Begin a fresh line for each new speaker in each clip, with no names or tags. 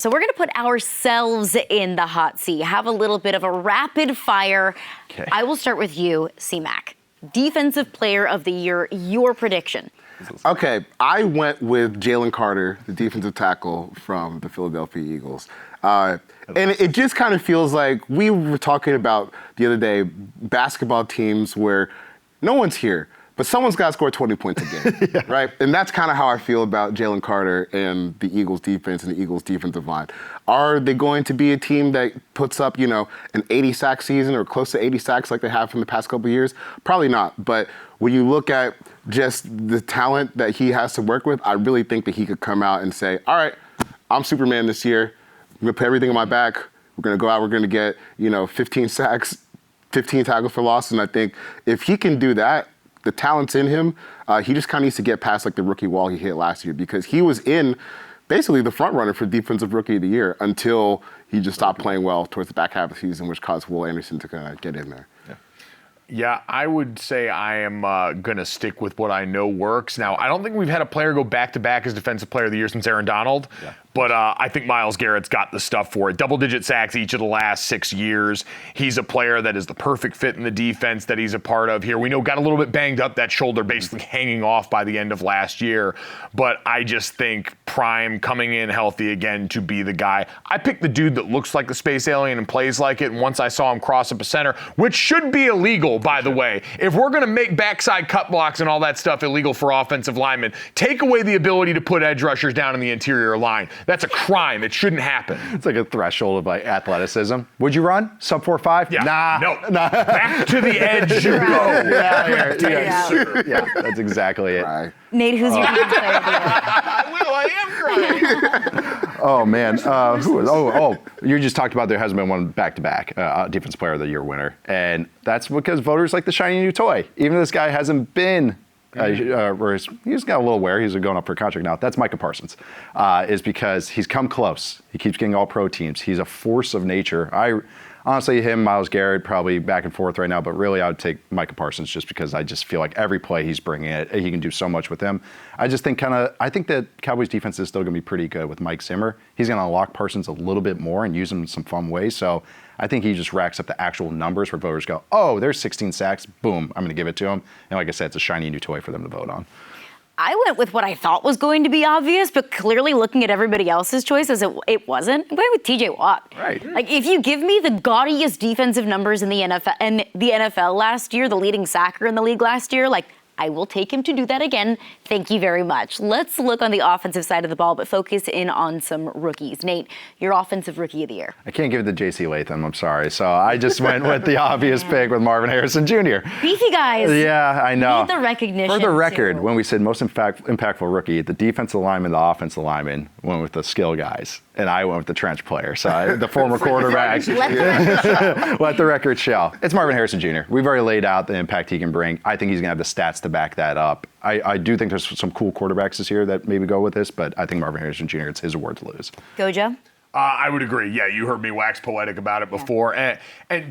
So we're going to put ourselves in the hot seat, have a little bit of a rapid fire.
Okay.
I will start with you, CMac. Defensive Player of the Year, your prediction.
Okay, I went with Jalen Carter, the defensive tackle from the Philadelphia Eagles. And it just kind of feels like we were talking about the other day basketball teams where no one's here, but someone's got to score 20 points a game, yeah. Right? And that's kind of how I feel about Jalen Carter and the Eagles defense and the Eagles defensive line. Are they going to be a team that puts up, an 80-sack season or close to 80 sacks like they have from the past couple of years? Probably not. But when you look at just the talent that he has to work with, I really think that he could come out and say, all right, I'm Superman this year. I'm going to put everything on my back. We're going to go out. We're going to get, 15 sacks, 15 tackles for loss. And I think if he can do that, the talent's in him. He just kind of needs to get past the rookie wall he hit last year because he was in basically the front runner for Defensive Rookie of the Year until he just stopped playing well towards the back half of the season, which caused Will Anderson to kind of get in there.
Yeah, I would say I am going to stick with what I know works. Now, I don't think we've had a player go back-to-back as Defensive Player of the Year since Aaron Donald, but I think Myles Garrett's got the stuff for it. Double-digit sacks each of the last 6 years. He's a player that is the perfect fit in the defense that he's a part of here. We know got a little bit banged up, that shoulder basically hanging off by the end of last year, but I just think prime coming in healthy again to be the guy. I picked the dude that looks like the space alien and plays like it, and once I saw him cross up a center, which should be illegal, by the way. If we're going to make backside cut blocks and all that stuff illegal for offensive linemen, take away the ability to put edge rushers down in the interior line. That's a crime. It shouldn't happen.
It's like a threshold of athleticism. Would you run? Sub 4.5?
Yeah.
Nah.
Back to the edge you go.
Yeah, that's exactly it.
Right.
Nate, who's your defensive player of the year?
I am crying.
Oh, man. Who is? You just talked about there hasn't been one back-to-back Defensive Player of the Year winner. And that's because voters like the shiny new toy. Even if this guy hasn't been he's got a little wear. He's going up for a contract now. That's Micah Parsons, is because he's come close. He keeps getting all-pro teams. He's a force of nature. Honestly, him, Myles Garrett, probably back and forth right now, but really I would take Micah Parsons just because I just feel like every play he's bringing it, he can do so much with him. I just think I think that Cowboys defense is still going to be pretty good with Mike Zimmer. He's going to unlock Parsons a little bit more and use him in some fun ways. So I think he just racks up the actual numbers where voters go, oh, there's 16 sacks. Boom, I'm going to give it to him. And like I said, it's a shiny new toy for them to vote on.
I went with what I thought was going to be obvious, but clearly looking at everybody else's choices, it wasn't. I went with TJ Watt.
Right.
Like, if you give me the gaudiest defensive numbers in the NFL last year, the leading sacker in the league last year, I will take him to do that again. Thank you very much. Let's look on the offensive side of the ball, but focus in on some rookies. Nate, your Offensive Rookie of the Year.
I can't give it to J.C. Latham, I'm sorry. So I just went with the obvious pick with Marvin Harrison Jr.
Beefy guys.
Yeah, I know.
Need the recognition.
For the record,
too.
when we said most impactful rookie, the defensive lineman, the offensive lineman went with the skill guys, and I went with the trench player. So the former quarterback. Let the record show. It's Marvin Harrison Jr. We've already laid out the impact he can bring. I think he's going to have the stats to back that up. I do think there's some cool quarterbacks this year that maybe go with this, but I think Marvin Harrison Jr., it's his award to lose.
Go, Joe.
I would agree. Yeah, you heard me wax poetic about it before. And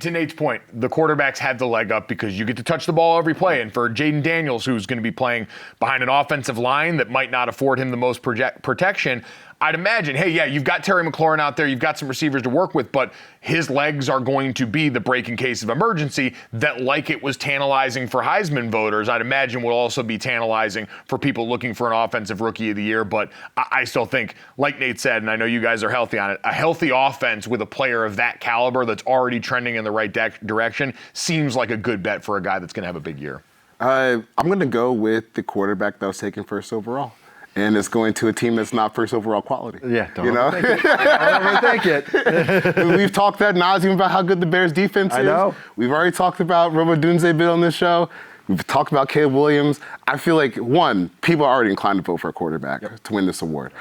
to Nate's point, the quarterbacks had the leg up because you get to touch the ball every play. And for Jaden Daniels, who's going to be playing behind an offensive line that might not afford him the most protection, I'd imagine, hey, yeah, you've got Terry McLaurin out there, you've got some receivers to work with, but his legs are going to be the break in case of emergency that, like it was tantalizing for Heisman voters, I'd imagine will also be tantalizing for people looking for an Offensive Rookie of the Year. But I still think, like Nate said, and I know you guys are healthy on it, a healthy offense with a player of that caliber that's already trending in the right direction seems like a good bet for a guy that's going to have a big year.
I'm going to go with the quarterback that was taken first overall. And it's going to a team that's not first overall quality.
Yeah, don't overthink it.
We've talked ad nauseum about how good the Bears defense is.
I know.
We've already talked about Robo Dunze on this show. We've talked about Caleb Williams. I feel like, one, people are already inclined to vote for a quarterback to win this award.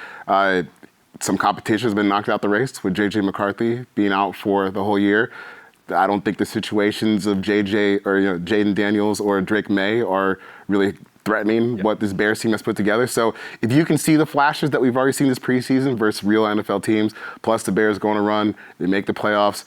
Some competition has been knocked out the race with J.J. McCarthy being out for the whole year. I don't think the situations of J.J. or Jaden Daniels or Drake May are really threatening what this Bears team has put together. So if you can see the flashes that we've already seen this preseason versus real NFL teams, plus the Bears going to run, they make the playoffs,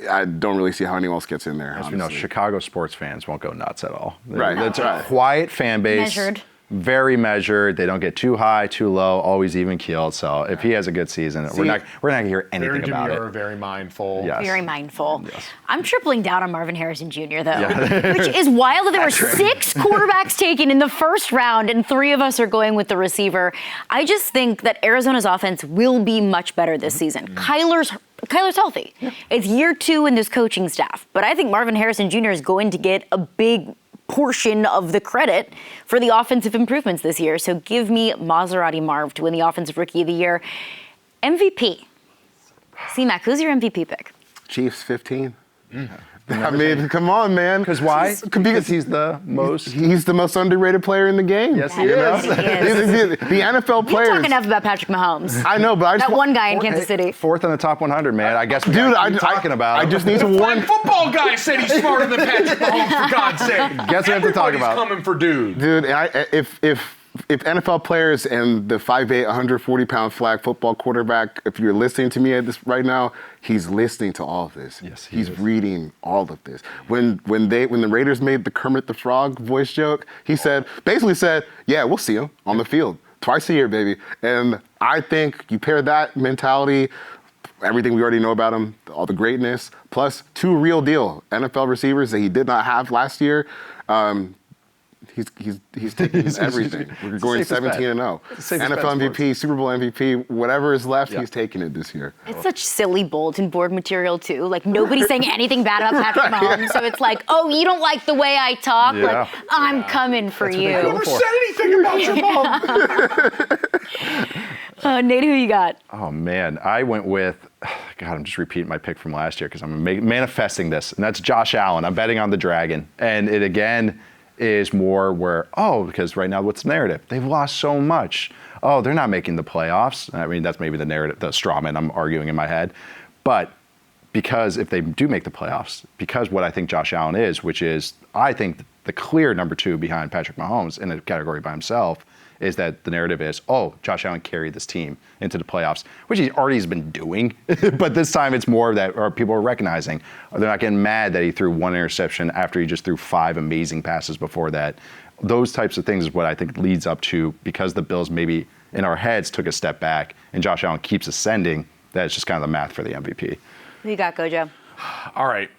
I don't really see how anyone else gets in there.
As we know, Chicago sports fans won't go nuts at all.
Right.
It's a quiet fan base.
Measured.
very measured. They don't get too high, too low, always even keeled. So if he has a good season, we're not going to hear anything
very
about
demure,
it.
very mindful.
Yes.
Very mindful.
Yes.
I'm tripling down on Marvin Harrison Jr., though, which is wild that there were 6 quarterbacks taken in the first round, and 3 of us are going with the receiver. I just think that Arizona's offense will be much better this season. Kyler's healthy. Yeah. It's year 2 in this coaching staff, but I think Marvin Harrison Jr. is going to get a big portion of the credit for the offensive improvements this year. So give me Maserati Marv to win the Offensive Rookie of the Year. MVP. CMac, who's your MVP pick?
Chiefs 15. I mean, come on, man.
Because why? Because he's the most
underrated player in the game.
Yes, he is.
The NFL players.
You talk enough about Patrick Mahomes.
I know, but I just
that one guy in Kansas City.
4th in the top 100, man. I guess talking about.
I just need to warn.
The football guy said he's smarter than Patrick Mahomes, for God's sake.
Guess we have to talk about.
Coming for dude.
Dude, if NFL players and the 5'8", 140-pound flag football quarterback, if you're listening to me at this right now, he's listening to all of this.
Yes,
he's reading all of this. When the Raiders made the Kermit the Frog voice joke, he basically said, yeah, we'll see him on the field twice a year, baby. And I think you pair that mentality, everything we already know about him, all the greatness, plus 2 real deal NFL receivers that he did not have last year. He's taking everything. We're going 17-0. NFL MVP, Super Bowl MVP, whatever is left, he's taking it this year.
It's such silly bulletin board material, too. Like, nobody's saying anything bad about Patrick Mahomes. So it's like, oh, you don't like the way I talk?
Yeah.
Like, I'm coming for you.
I never said anything about your mom.
Nate, who you got?
Oh, man. I went with, God, I'm just repeating my pick from last year because I'm manifesting this. And that's Josh Allen. I'm betting on the Dragon. And it, again, is more where, because right now what's the narrative? They've lost so much. Oh, they're not making the playoffs. I mean, that's maybe the narrative, the straw man I'm arguing in my head. But because if they do make the playoffs, because what I think Josh Allen is, which is, I think, the clear number 2 behind Patrick Mahomes in a category by himself, is that the narrative is, Josh Allen carried this team into the playoffs, which he already has been doing. But this time it's more of that, or people are recognizing. They're not getting mad that he threw 1 interception after he just threw 5 amazing passes before that. Those types of things is what I think leads up to, because the Bills maybe in our heads took a step back and Josh Allen keeps ascending, that it's just kind of the math for the MVP.
Who you got, Gojo?
All right.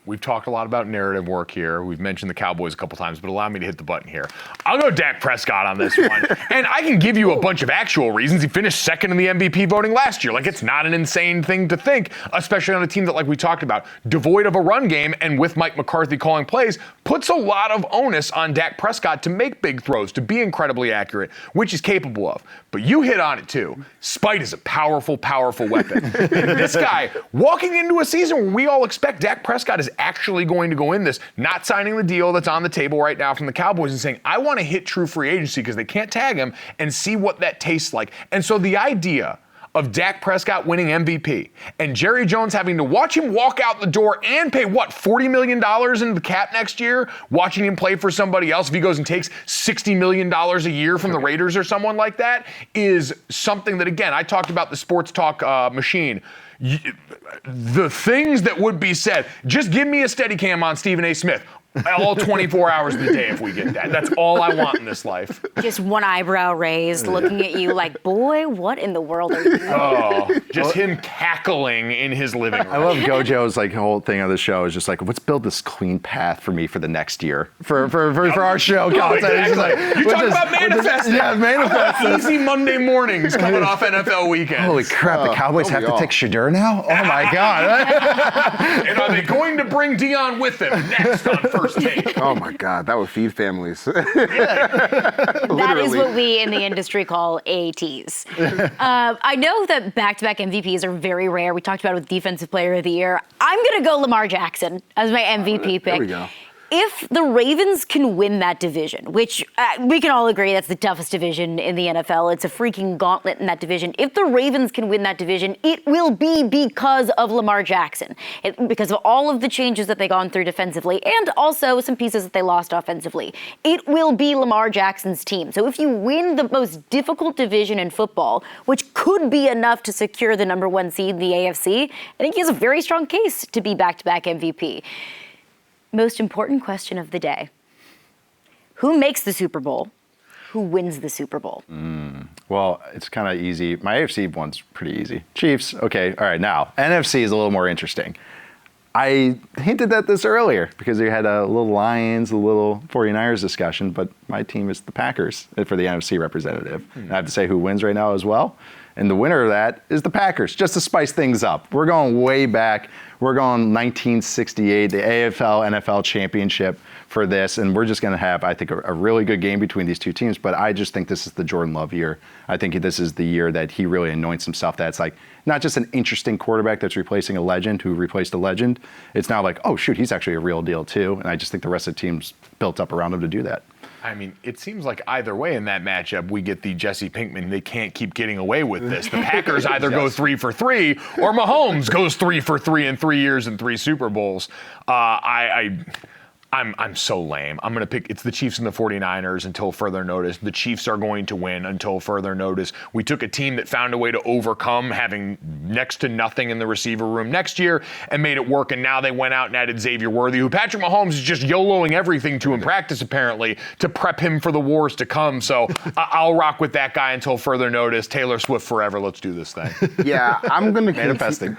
We've talked a lot about narrative work here. We've mentioned the Cowboys a couple times, but allow me to hit the button here. I'll go Dak Prescott on this one. And I can give you a bunch of actual reasons. He finished 2nd in the MVP voting last year. Like, it's not an insane thing to think, especially on a team that, like we talked about, devoid of a run game and with Mike McCarthy calling plays, puts a lot of onus on Dak Prescott to make big throws, to be incredibly accurate, which he's capable of. But you hit on it, too. Spite is a powerful, powerful weapon. And this guy, walking into a season where we all expect Dak Prescott is actually going to go in this, not signing the deal that's on the table right now from the Cowboys and saying, I want to hit true free agency because they can't tag him, and see what that tastes like. And so the idea of Dak Prescott winning MVP and Jerry Jones having to watch him walk out the door and pay, $40 million into the cap next year, watching him play for somebody else if he goes and takes $60 million a year from the Raiders or someone like that, is something that, again, I talked about the sports talk machine. The things that would be said, just give me a Steadicam on Stephen A. Smith. All 24 hours of the day if we get that. That's all I want in this life.
Just one eyebrow raised, looking at you like, boy, what in the world are you?
Just him cackling in his living room.
I love Gojo's whole thing on the show is just like, let's build this clean path for me for the next year for our show content.
Exactly. You talk about manifesting.
Yeah, manifesting.
Easy Monday mornings coming off NFL weekends.
Holy crap, the Cowboys have to take Shadur now? Oh my God.
And are they going to bring Dion with them next on First Take?
Oh my God, that would feed families.
That is what we in the industry call ATs. I know that back-to-back MVPs are very rare. We talked about it with Defensive Player of the Year. I'm going to go Lamar Jackson as my MVP pick.
There we go.
If the Ravens can win that division, which we can all agree that's the toughest division in the NFL, it's a freaking gauntlet in that division. If the Ravens can win that division, it will be because of Lamar Jackson, because of all of the changes that they've gone through defensively and also some pieces that they lost offensively. It will be Lamar Jackson's team. So if you win the most difficult division in football, which could be enough to secure the number 1 seed in the AFC, I think he has a very strong case to be back-to-back MVP. Most important question of the day. Who makes the Super Bowl? who wins the Super Bowl?
Well, it's kind of easy. My AFC one's pretty easy. Chiefs, okay, all right. Now, NFC is a little more interesting. I hinted at this earlier because we had a little Lions, a little 49ers discussion, but my team is the Packers for the NFC representative. And I have to say who wins right now as well. And the winner of that is the Packers, just to spice things up. We're going way back. We're going 1968, the AFL NFL championship for this. And we're just going to have, I think, a really good game between these two teams. But I just think this is the Jordan Love year. I think this is the year that he really anoints himself. That's like not just an interesting quarterback that's replacing a legend who replaced a legend. It's now like, oh, shoot, he's actually a real deal, too. And I just think the rest of the team's built up around him to do that.
I mean, it seems like either way in that matchup, we get the Jesse Pinkman. They can't keep getting away with this. The Packers either go 3 for 3, or Mahomes goes 3 for 3 in 3 years and 3 Super Bowls. I'm so lame. I'm going to pick, it's the Chiefs and the 49ers until further notice. The Chiefs are going to win until further notice. We took a team that found a way to overcome having next to nothing in the receiver room next year and made it work, and now they went out and added Xavier Worthy, who Patrick Mahomes is just YOLOing everything to in practice, apparently, to prep him for the wars to come. So I'll rock with that guy until further notice. Taylor Swift forever. Let's do this thing.
Yeah, I'm going to
Manifesting.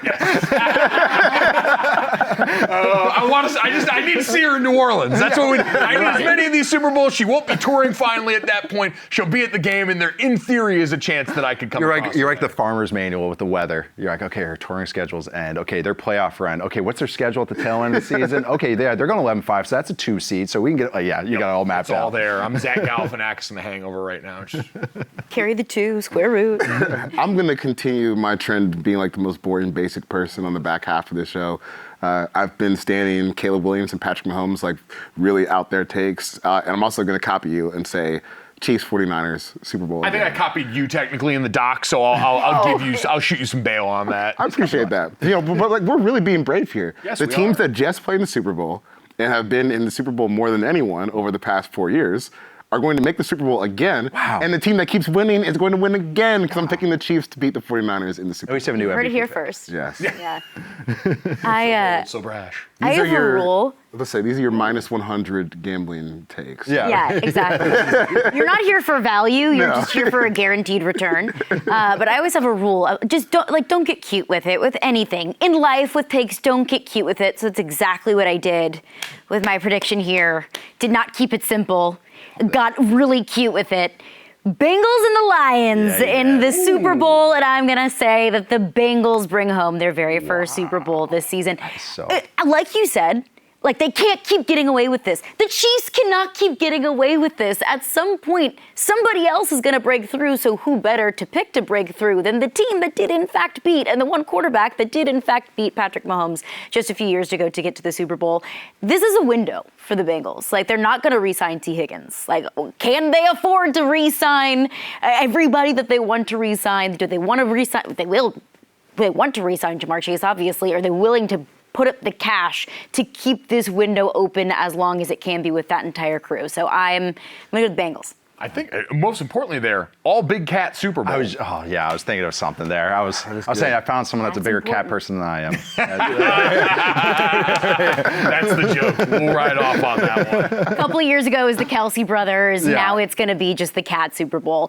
I need to see her in New Orleans. That's what I need as many of these Super Bowls. She won't be touring finally at that point. She'll be at the game, and there, in theory, is a chance that I could come across.
You're like the farmer's manual with the weather. You're like, okay, her touring schedules end. Okay, their playoff run. Okay, what's their schedule at the tail end of the season? Okay, they're going 11-5, so that's a 2 seed. So we can get, you got it all mapped out.
It's all there. I'm Zach Galifianakis in The Hangover right now.
Carry the 2, square root.
I'm going to continue my trend of being like the most boring, basic person on the back half of the show. I've been standing Caleb Williams and Patrick Mahomes, like really out there takes. And I'm also going to copy you and say Chiefs 49ers Super Bowl.
I think I copied you technically in the doc, so I'll shoot you some bail on that.
I appreciate that. But like we're really being brave here.
Yes,
the
we
teams
are.
that just played in the Super Bowl and have been in the Super Bowl more than anyone over the past 4 years are going to make the Super Bowl again.
Wow.
And the team that keeps winning is going to win again because I'm picking the Chiefs to beat the 49ers in the Super
We
Bowl.
have a new
Heard it
MVP
here
pick.
first.
Yes.
Yeah.
So brash.
I have a rule.
Let's say these are your minus 100 gambling takes.
Yeah.
Yeah, exactly. You're not here for value. You're just here for a guaranteed return. But I always have a rule. Just don't get cute with it, with anything. In life, with picks, don't get cute with it. So that's exactly what I did with my prediction here. Did not keep it simple. Got really cute with it. Bengals and the Lions in the Super Bowl, and I'm going to say that the Bengals bring home their very first Super Bowl this season. Like you said, like they can't keep getting away with this. The Chiefs cannot keep getting away with this. At some point, somebody else is going to break through, so who better to pick to break through than the team that did in fact beat, and the one quarterback that did in fact beat Patrick Mahomes just a few years ago to get to the Super Bowl. This is a window for the Bengals. Like, they're not going to re-sign T. Higgins. Like, can they afford to re-sign everybody that they want to re-sign? Do they want to re-sign? They want to re-sign Jamar Chase, obviously. Are they willing to put up the cash to keep this window open as long as it can be with that entire crew? So I'm going to go with the Bengals.
I think most importantly there, all Big Cat Super Bowl.
I was thinking of something there. I was saying I found someone that's a bigger cat person than I am.
That's the joke. We'll ride off on that one.
A couple of years ago it was the Kelsey brothers.
Yeah.
Now it's going to be just the Cat Super Bowl.